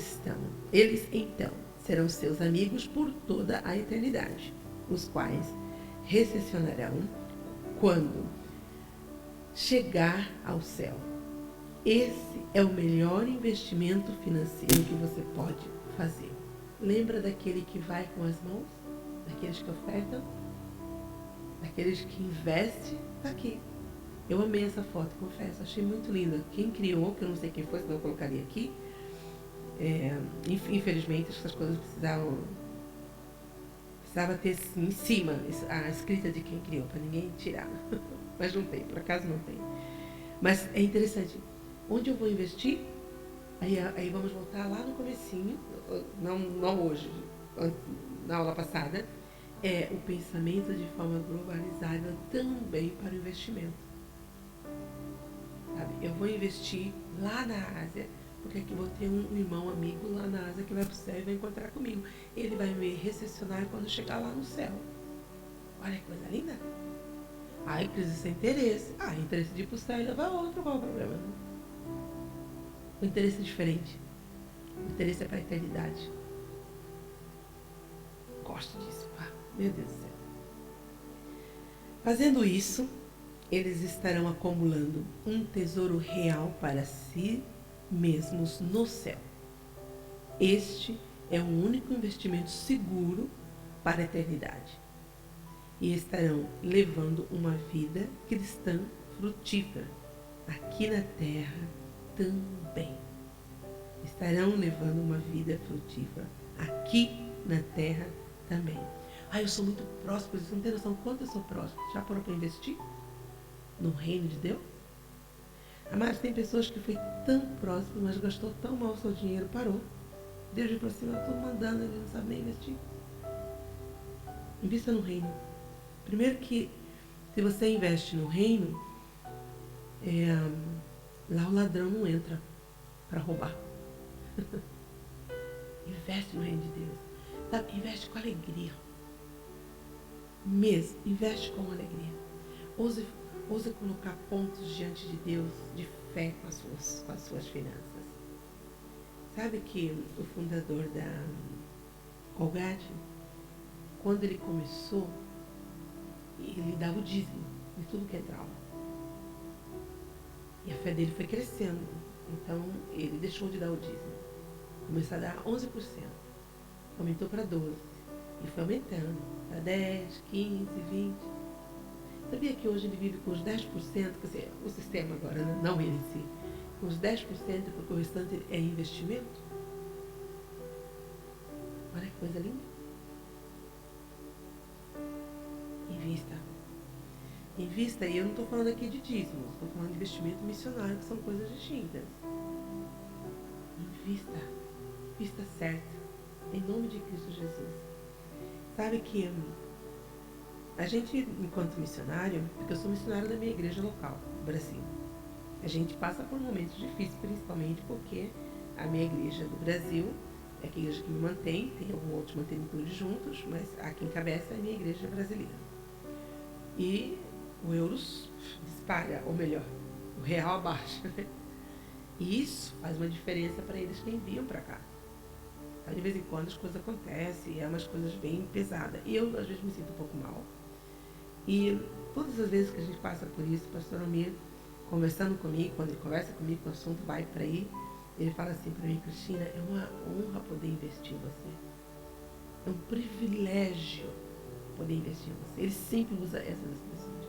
[SPEAKER 1] então serão seus amigos por toda a eternidade, os quais recepcionarão quando chegar ao céu. Esse é o melhor investimento financeiro que você pode fazer. Lembra daquele que vai com as mãos? Daqueles que ofertam? Daqueles que investem? Está aqui. Eu amei essa foto, confesso. Achei muito linda. Quem criou, que eu não sei quem foi, senão eu colocaria aqui. Infelizmente, essas coisas precisava ter assim, em cima a escrita de quem criou, para ninguém tirar. Mas não tem, por acaso não tem. Mas é interessante. Onde eu vou investir? Aí vamos voltar lá no comecinho, não hoje, na aula passada, é o pensamento de forma globalizada também para o investimento. Sabe? Eu vou investir lá na Ásia, porque aqui vou ter um irmão amigo lá na Ásia que vai para o céu e vai encontrar comigo. Ele vai me recepcionar quando chegar lá no céu. Olha que coisa linda! Ai, Cris, isso é interesse. Interesse de ir para o céu e levar outro, qual é o problema? O interesse é diferente. O interesse é para a eternidade. Gosto disso. Meu Deus do céu. Fazendo isso, eles estarão acumulando um tesouro real para si mesmos no céu. Este é o único investimento seguro para a eternidade. E estarão levando uma vida cristã frutífera aqui na terra também. Estarão levando uma vida frutífera aqui na terra também. Eu sou muito próspero, você não tem noção quanto eu sou próspero. Já parou para investir no reino de Deus? Mas tem pessoas que foi tão próspero, mas gastou tão mal o seu dinheiro, parou. Deus falou assim, eu estou mandando, ele não sabe nem investir. Invista no reino. Primeiro que, se você investe no reino, lá o ladrão não entra para roubar. Investe no reino de Deus. Sabe? Investe com alegria. Mesmo. Investe com alegria. Ousa colocar pontos diante de Deus de fé com as suas finanças. Sabe que o fundador da Colgate, quando ele começou, ele dava o dízimo de tudo que entrava. E a fé dele foi crescendo. Então, ele deixou de dar o dízimo. Começou a dar 11%. Aumentou para 12%. E foi aumentando para 10%, 15%, 20%. Sabia que hoje ele vive com os 10%, quer dizer, o sistema agora, não ele em si, com os 10%, porque o restante é investimento? Olha que coisa linda. Invista. Invista, e eu não estou falando aqui de dízimos, estou falando de investimento missionário, que são coisas distintas. Invista. Invista certo. Em nome de Cristo Jesus. Sabe que a gente, enquanto missionário, porque eu sou missionário da minha igreja local, no Brasil, a gente passa por momentos difíceis, principalmente porque a minha igreja do Brasil é a igreja que me mantém, tem alguns outros mantenedores juntos, mas a quem encabeça é a minha igreja brasileira. E o euro dispara, ou melhor, o real abaixa. E isso faz uma diferença para eles que enviam para cá. Então, de vez em quando as coisas acontecem, é umas coisas bem pesadas. E eu, às vezes, me sinto um pouco mal. E todas as vezes que a gente passa por isso, o pastor Almir, conversando comigo, quando ele conversa comigo, o assunto vai para aí, ele fala assim para mim: Cristina, é uma honra poder investir em você. É um privilégio poder investir em você. Ele sempre usa essas expressões.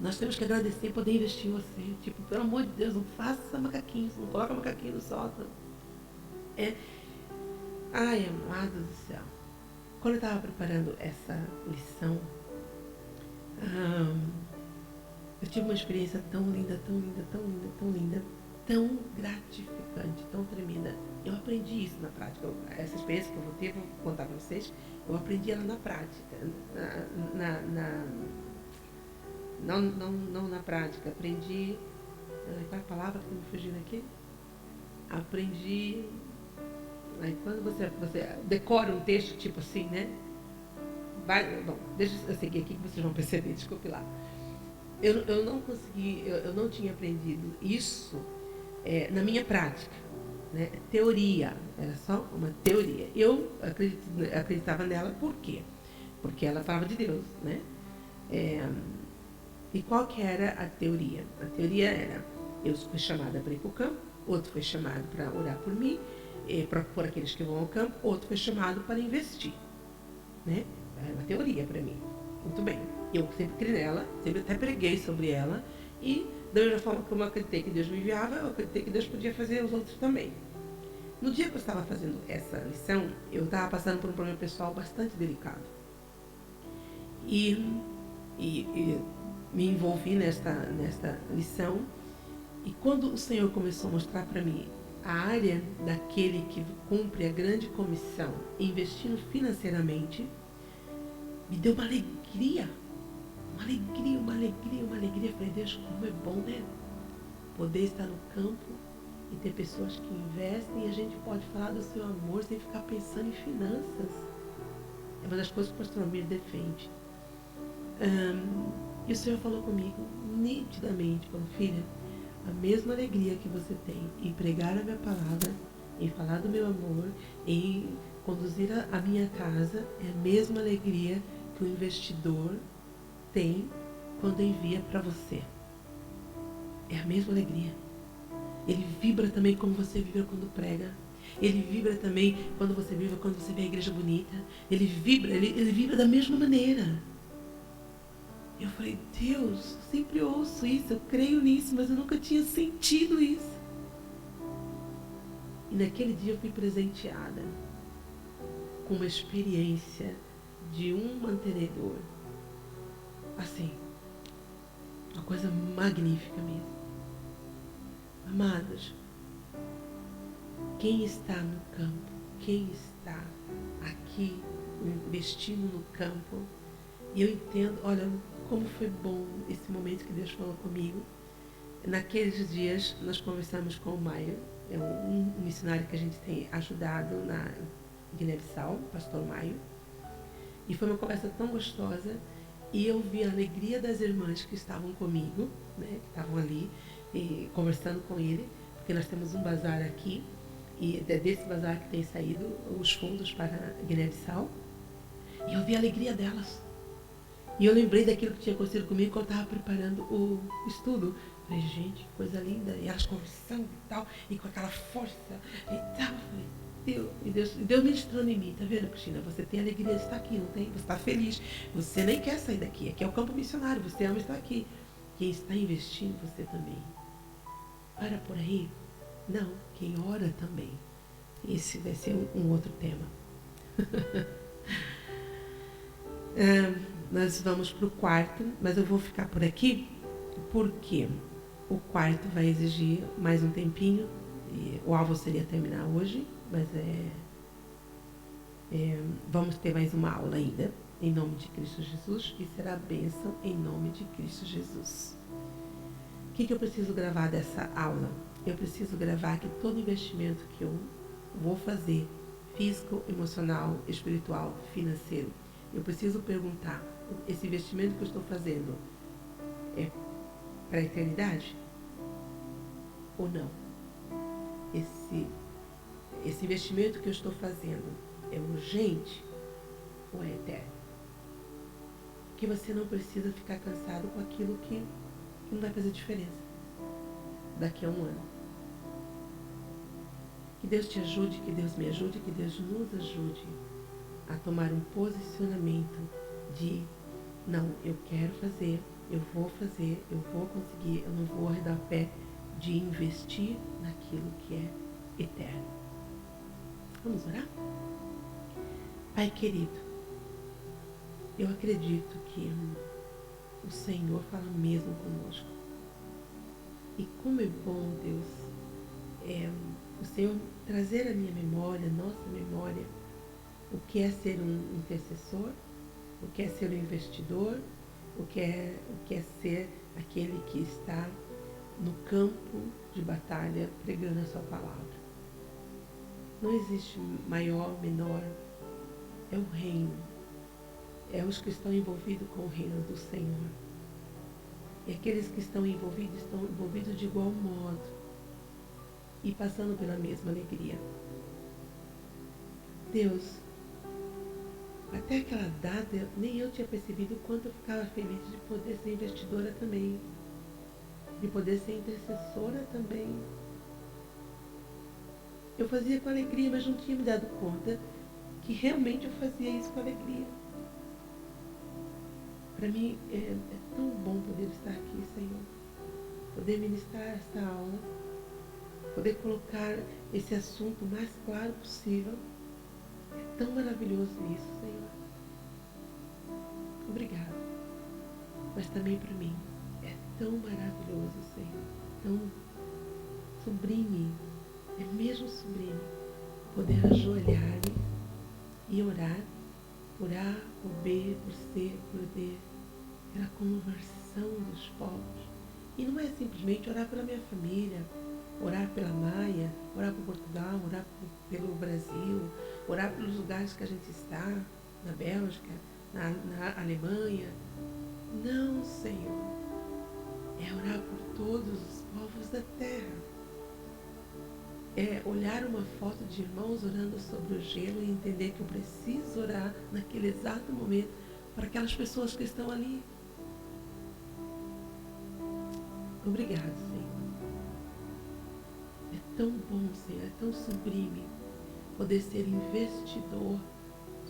[SPEAKER 1] Nós temos que agradecer poder investir em você. Tipo, pelo amor de Deus, não faça macaquinhos, não coloca macaquinho no sótão. Ai, amado do céu. Quando eu estava preparando essa lição, eu tive uma experiência tão linda, tão linda, tão linda, tão linda, tão gratificante, tão tremenda. Eu aprendi isso na prática. Essa experiência que eu vou ter, vou contar para vocês, eu aprendi ela na prática. Não na prática. Aprendi... Qual é a palavra que está me fugindo aqui? Aprendi... Aí quando você decora um texto tipo assim, né? Bom, deixa eu seguir aqui que vocês vão perceber, desculpe lá. Eu não consegui, eu não tinha aprendido isso na minha prática, né? Teoria, era só uma teoria. Eu acreditava nela, por quê? Porque ela falava de Deus, né? E qual que era a teoria? A teoria era: eu fui chamada para ir para o campo, outro foi chamado para orar por mim, por aqueles que vão ao campo, outro foi chamado para investir, né? É uma teoria para mim. Muito bem. Eu sempre criei nela, sempre até preguei sobre ela, e da mesma forma como eu acreditei que Deus me enviava, eu acreditei que Deus podia fazer os outros também. No dia que eu estava fazendo essa lição, eu estava passando por um problema pessoal bastante delicado. E me envolvi nesta lição, e quando o Senhor começou a mostrar para mim a área daquele que cumpre a grande comissão, investindo financeiramente, me deu uma alegria. Eu falei: Deus, como é bom, né? Poder estar no campo e ter pessoas que investem, e a gente pode falar do seu amor sem ficar pensando em finanças. É uma das coisas que o pastor Almir defende. E o Senhor falou comigo nitidamente: falou: filha, a mesma alegria que você tem em pregar a minha palavra, em falar do meu amor, em conduzir a minha casa, é a mesma alegria que o investidor tem quando envia para você. É a mesma alegria. Ele vibra também como você vibra quando prega. Ele vibra também quando você vê a igreja bonita. Ele vibra da mesma maneira. Eu falei: Deus, eu sempre ouço isso, eu creio nisso, mas eu nunca tinha sentido isso. E naquele dia eu fui presenteada com uma experiência de um mantenedor. Assim, uma coisa magnífica mesmo. Amados, quem está no campo, quem está aqui investindo no campo, e eu entendo, olha, como foi bom esse momento que Deus falou comigo. Naqueles dias nós conversamos com o Maio, é um missionário que a gente tem ajudado na Guiné-Bissau, pastor Maio. E foi uma conversa tão gostosa. E eu vi a alegria das irmãs que estavam comigo, né, que estavam ali conversando com ele, porque nós temos um bazar aqui, e é desse bazar que tem saído os fundos para Guiné-Bissau. E eu vi a alegria delas. E eu lembrei daquilo que tinha acontecido comigo quando eu estava preparando o estudo. Falei, gente, que coisa linda. E elas conversando e tal, e com aquela força e tal. Falei, Deus ministrando em mim. Tá vendo, Cristina? Você tem alegria de estar aqui, não tem? Você está feliz. Você nem quer sair daqui. Aqui é o campo missionário. Você ama estar aqui. Quem está investindo, você também. Ora por aí? Não, quem ora também. Esse vai ser um outro tema. Nós vamos para o quarto, mas eu vou ficar por aqui porque o quarto vai exigir mais um tempinho. E o alvo seria terminar hoje, mas vamos ter mais uma aula ainda, em nome de Cristo Jesus, e será bênção em nome de Cristo Jesus. O que eu preciso gravar dessa aula? Eu preciso gravar que todo investimento que eu vou fazer, físico, emocional, espiritual, financeiro, eu preciso perguntar, esse investimento que eu estou fazendo é para a eternidade? Ou não? Esse investimento que eu estou fazendo é urgente ou é eterno? Que você não precisa ficar cansado com aquilo que não vai fazer diferença daqui a um ano. Que Deus te ajude, que Deus me ajude, que Deus nos ajude a tomar um posicionamento de não, eu quero fazer, eu vou conseguir, eu não vou arredar pé de investir naquilo que é eterno. Vamos orar? Pai querido, eu acredito que o Senhor fala mesmo conosco. E como é bom, Deus, o Senhor trazer à minha memória, nossa memória, o que é ser um intercessor, o que é ser um investidor, o que é ser aquele que está no campo de batalha pregando a sua palavra. Não existe maior, menor, é o reino, é os que estão envolvidos com o reino do Senhor. E aqueles que estão envolvidos de igual modo e passando pela mesma alegria. Deus, até aquela data, nem eu tinha percebido o quanto eu ficava feliz de poder ser investidora também, de poder ser intercessora também. Eu fazia com alegria, mas não tinha me dado conta que realmente eu fazia isso com alegria. Para mim é tão bom poder estar aqui, Senhor, poder ministrar esta aula, poder colocar esse assunto o mais claro possível. É tão maravilhoso isso, Senhor. Obrigado. Mas também para mim é tão maravilhoso, Senhor, tão sublime, é mesmo sublime, poder ajoelhar-me e orar por A, por B, por C, por D, pela conversão dos povos. E não é simplesmente orar pela minha família, orar pela Maia, orar por Portugal, orar pelo Brasil, orar pelos lugares que a gente está, na Bélgica, na Alemanha. Não, Senhor. É orar por todos os povos da terra. É olhar uma foto de irmãos orando sobre o gelo e entender que eu preciso orar naquele exato momento para aquelas pessoas que estão ali. Obrigado, Senhor. É tão bom, Senhor, é tão sublime poder ser investidor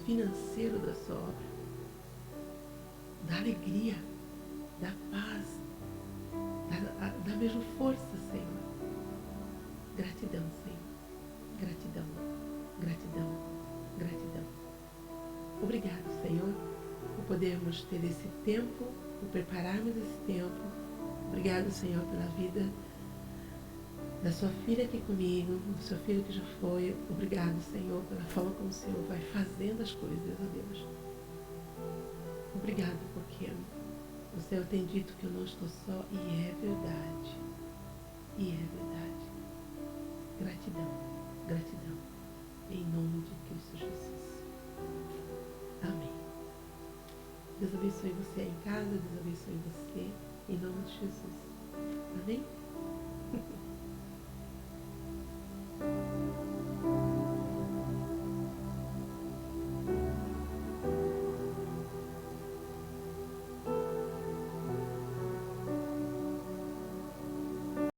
[SPEAKER 1] financeiro da sua obra, da alegria, da paz, da mesma força, Senhor. Gratidão, Senhor. Gratidão, gratidão, gratidão. Obrigado, Senhor, por podermos ter esse tempo, por prepararmos esse tempo. Obrigado, Senhor, pela vida da sua filha aqui comigo, do seu filho que já foi. Obrigado, Senhor, pela forma como o Senhor vai fazendo as coisas, ó Deus. Obrigado, porque o Senhor tem dito que eu não estou só, e é verdade. E é verdade. Gratidão, gratidão, em nome de Cristo Jesus. Amém. Deus abençoe.
[SPEAKER 2] abençoe você aí em casa, Deus abençoe você, em nome de Jesus. Amém?